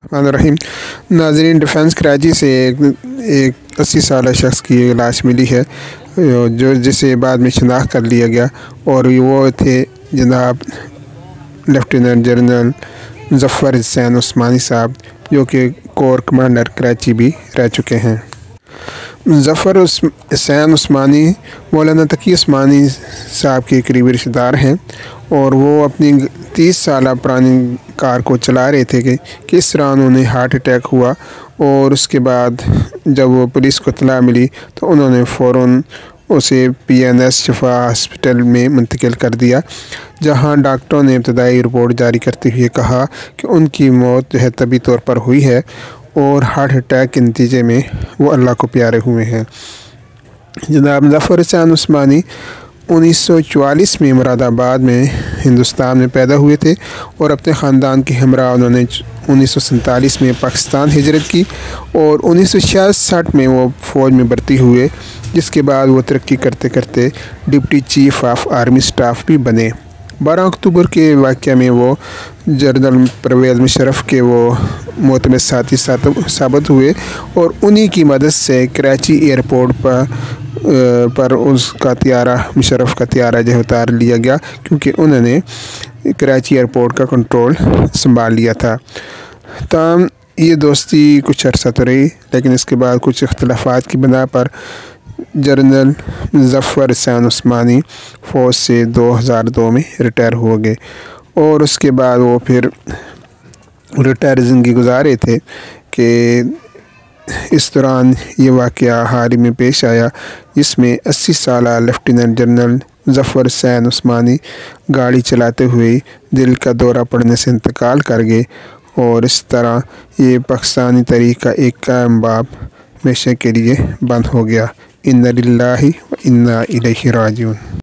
الرحیم ناظرین، ڈیفنس کراچی سے ایک 80 سالہ شخص کی لاش ملی ہے جسے بعد میں شناخت کر لیا گیا، اور وہ تھے جناب لیفٹیننٹ جنرل ظفر حسین عثمانی صاحب، جو کہ کور کمانڈر کراچی بھی رہ چکے ہیں۔ ظفر حسین عثمانی مولانا تقی عثمانی صاحب کے قریبی رشتہ دار ہیں، اور وہ اپنی 30 سالہ پرانی کار کو چلا رہے تھے کہ کس طرح انہوں نے ہارٹ اٹیک ہوا، اور اس کے بعد جب وہ پولیس کو اطلاع ملی تو انہوں نے فوراً اسے PNS شفا ہاسپٹل میں منتقل کر دیا، جہاں ڈاکٹروں نے ابتدائی رپورٹ جاری کرتے ہوئے کہا کہ ان کی موت طبی طور پر ہوئی ہے، اور ہارٹ اٹیک کے نتیجے میں وہ اللہ کو پیارے ہوئے ہیں۔ جناب ظفر حسین عثمانی 1944 میں مراد آباد میں ہندوستان میں پیدا ہوئے تھے، اور اپنے خاندان کے ہمراہ انہوں نے 1947 میں پاکستان ہجرت کی، اور 1966 میں وہ فوج میں بھرتی ہوئے، جس کے بعد وہ ترقی کرتے کرتے deputy chief of army staff بھی بنے۔ 12 اکتوبر کے واقعہ میں وہ جنرل پرویز مشرف کے وہ معتمد ساتھی ثابت ہوئے، اور انہی کی مدد سے کراچی ایئرپورٹ پر اس کا طیارہ مشرف کا طیارہ جو اتار لیا گیا، کیونکہ انہوں نے کراچی ایئرپورٹ کا کنٹرول سنبھال لیا تھا۔ تاہم یہ دوستی کچھ عرصہ تو رہی، لیکن اس کے بعد کچھ اختلافات کی بنا پر جنرل ظفر حسین عثمانی فوج سے 2002 میں ریٹائر ہو گئے، اور اس کے بعد وہ پھر ریٹائر زندگی گزارے تھے کہ اس دوران یہ واقعہ حال ہی میں پیش آیا، جس میں 80 سالہ لیفٹیننٹ جنرل ظفر حسین عثمانی گاڑی چلاتے ہوئے دل کا دورہ پڑنے سے انتقال کر گئے، اور اس طرح یہ پاکستانی تاریخ کا ایک قائم باب ہمیشہ کے لیے بند ہو گیا۔ اِنَّا لِلَّهِ وَإِنَّا إِلَيْهِ رَاجِعُونَ۔